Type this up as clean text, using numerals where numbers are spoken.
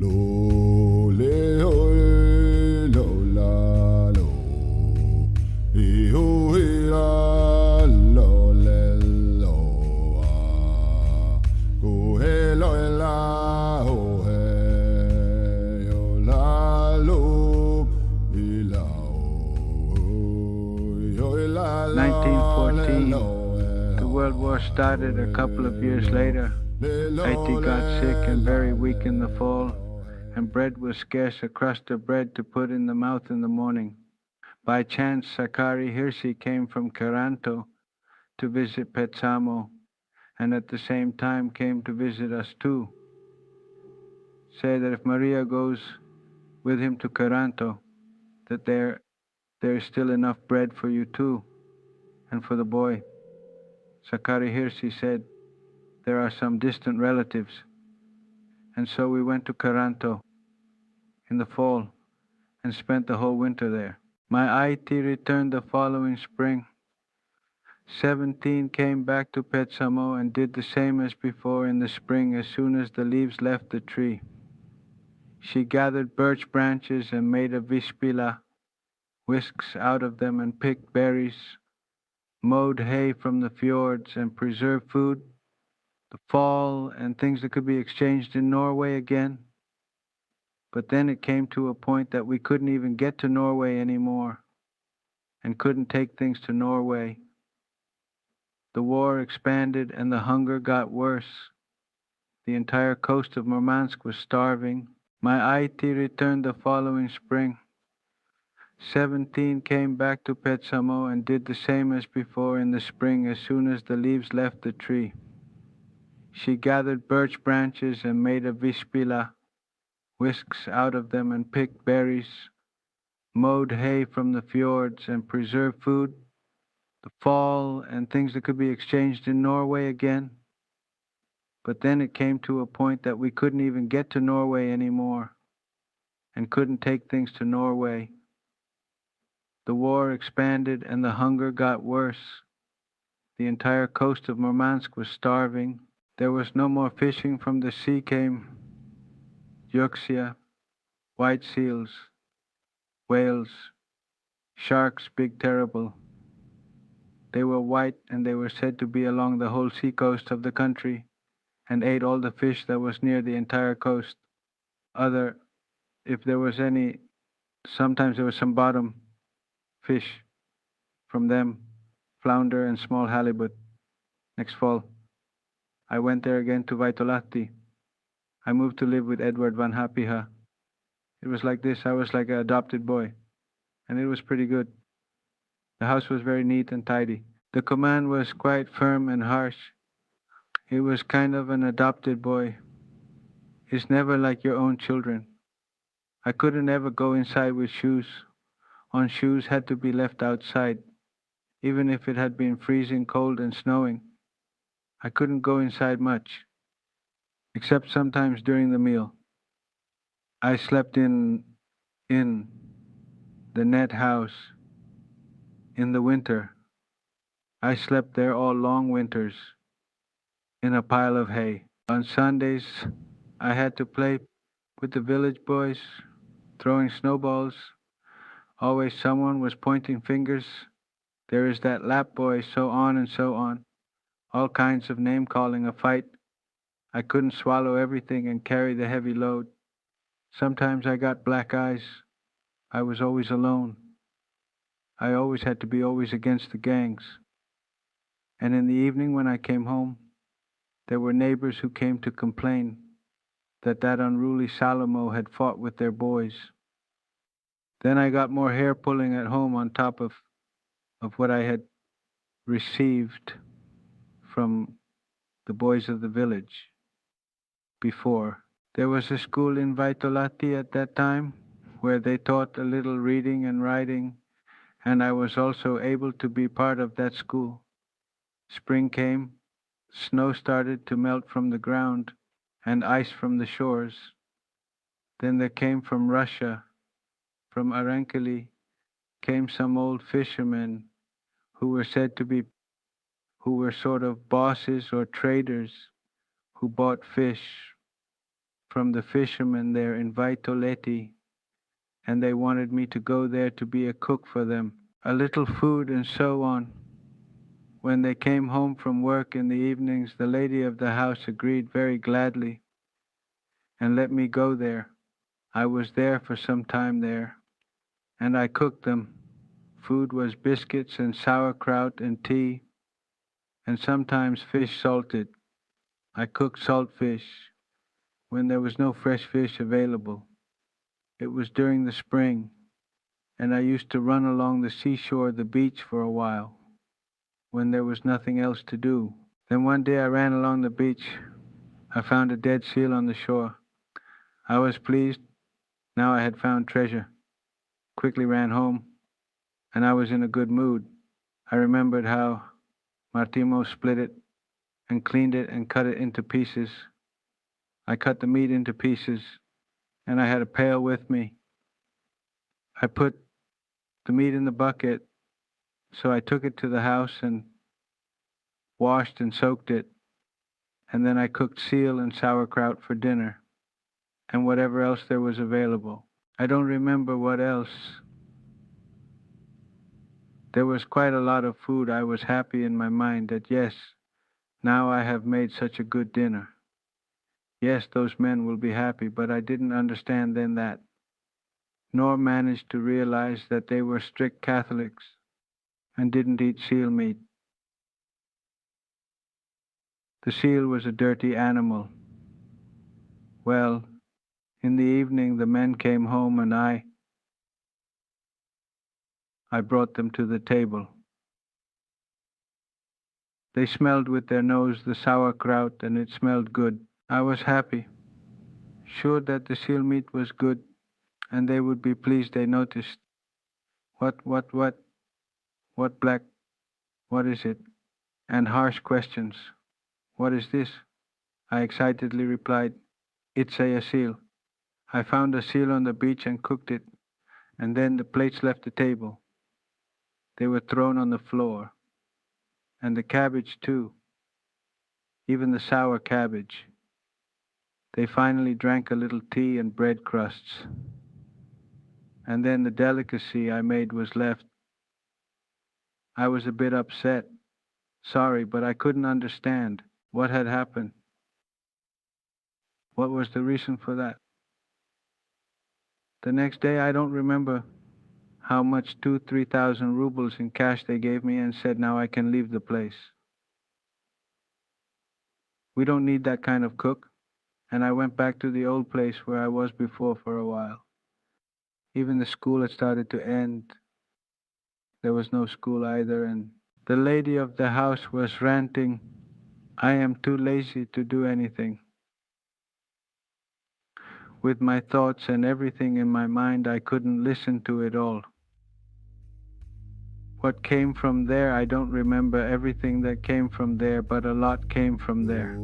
Lo le ho lo la lo e ho e la lo le lo go he lo e la ho he yo la lo e la yo e la la le 1914. lo The World War started a couple of years later. Haiti got sick and very weak in the fall, and bread was scarce, a crust of bread to put in the mouth in the morning. By chance, Sakari Hirsi came from Caranto to visit Petsamo, and at the same time came to visit us too. Say that if Maria goes with him to Caranto, that there is still enough bread for you too, and for the boy. Sakari Hirsi said, there are some distant relatives. And so we went to Caranto in the fall and spent the whole winter there. My IT returned the following spring. 17 came back to Petsamo and did the same as before in the spring as soon as the leaves left the tree. She gathered birch branches and made a vispila, whisks out of them and picked berries, mowed hay from the fjords and preserved food, the fall and things that could be exchanged in Norway again. But then it came to a point that we couldn't even get to Norway anymore and couldn't take things to Norway. The war expanded and the hunger got worse. The entire coast of Murmansk was starving. My IT returned the following spring. 17 came back to Petsamo and did the same as before in the spring as soon as the leaves left the tree. She gathered birch branches and made a vispila, whisks out of them and picked berries, mowed hay from the fjords and preserved food, the fall and things that could be exchanged in Norway again. But then it came to a point that we couldn't even get to Norway anymore and couldn't take things to Norway. The war expanded and the hunger got worse. The entire coast of Murmansk was starving. There was no more fishing. From the sea came euxia, white seals, whales, sharks, big, terrible. They were white and they were said to be along the whole seacoast of the country and ate all the fish that was near the entire coast. If there was any, sometimes there was some bottom fish from them, flounder and small halibut. Next fall, I went there again to Vaitolahti. I moved to live with Edward Van Hapiha. It was like this, I was like an adopted boy, and it was pretty good. The house was very neat and tidy. The command was quite firm and harsh. He was kind of an adopted boy. It's never like your own children. I couldn't ever go inside with shoes. On shoes had to be left outside, even if it had been freezing cold and snowing. I couldn't go inside much, except sometimes during the meal. I slept in the net house in the winter. I slept there all long winters in a pile of hay. On Sundays, I had to play with the village boys, throwing snowballs. Always someone was pointing fingers. There is that lap boy, so on and so on. All kinds of name calling, a fight. I couldn't swallow everything and carry the heavy load. Sometimes I got black eyes. I was always alone. I always had to be always against the gangs. And in the evening when I came home, there were neighbors who came to complain that unruly Salomon had fought with their boys. Then I got more hair pulling at home on top of what I had received from the boys of the village before. There was a school in Vaitolahti at that time where they taught a little reading and writing, and I was also able to be part of that school. Spring came, snow started to melt from the ground and ice from the shores. Then there came from Russia, from Arankeli, came some old fishermen who were said to be, who were sort of bosses or traders who bought fish from the fishermen there in Vaitoleti, and they wanted me to go there to be a cook for them, a little food and so on. When they came home from work in the evenings, the lady of the house agreed very gladly and let me go there. I was there for some time there, and I cooked them. Food was biscuits and sauerkraut and tea, and sometimes fish salted. I cooked salt fish when there was no fresh fish available. It was during the spring, and I used to run along the seashore, the beach, for a while, when there was nothing else to do. Then one day I ran along the beach. I found a dead seal on the shore. I was pleased. Now I had found treasure. Quickly ran home, and I was in a good mood. I remembered how Martimo split it and cleaned it and cut it into pieces. I cut the meat into pieces, and I had a pail with me. I put the meat in the bucket, so I took it to the house and washed and soaked it, and then I cooked seal and sauerkraut for dinner, and whatever else there was available. I don't remember what else. There was quite a lot of food. I was happy in my mind that yes, now I have made such a good dinner. Yes, those men will be happy, but I didn't understand then that, nor managed to realize that they were strict Catholics and didn't eat seal meat. The seal was a dirty animal. Well, in the evening the men came home and I brought them to the table. They smelled with their nose the sauerkraut and it smelled good. I was happy, sure that the seal meat was good and they would be pleased. They noticed. What black? What is it? And harsh questions. What is this? I excitedly replied, it's a seal. I found a seal on the beach and cooked it, and then the plates left the table. They were thrown on the floor. And the cabbage too, even the sour cabbage. They finally drank a little tea and bread crusts. And then the delicacy I made was left. I was a bit upset, sorry, but I couldn't understand what had happened. What was the reason for that? The next day I don't remember how much, 2,000-3,000 rubles in cash they gave me and said now I can leave the place. We don't need that kind of cook. And I went back to the old place where I was before for a while. Even the school had started to end. There was no school either, and the lady of the house was ranting, I am too lazy to do anything. With my thoughts and everything in my mind, I couldn't listen to it all. What came from there, I don't remember everything that came from there, but a lot came from there.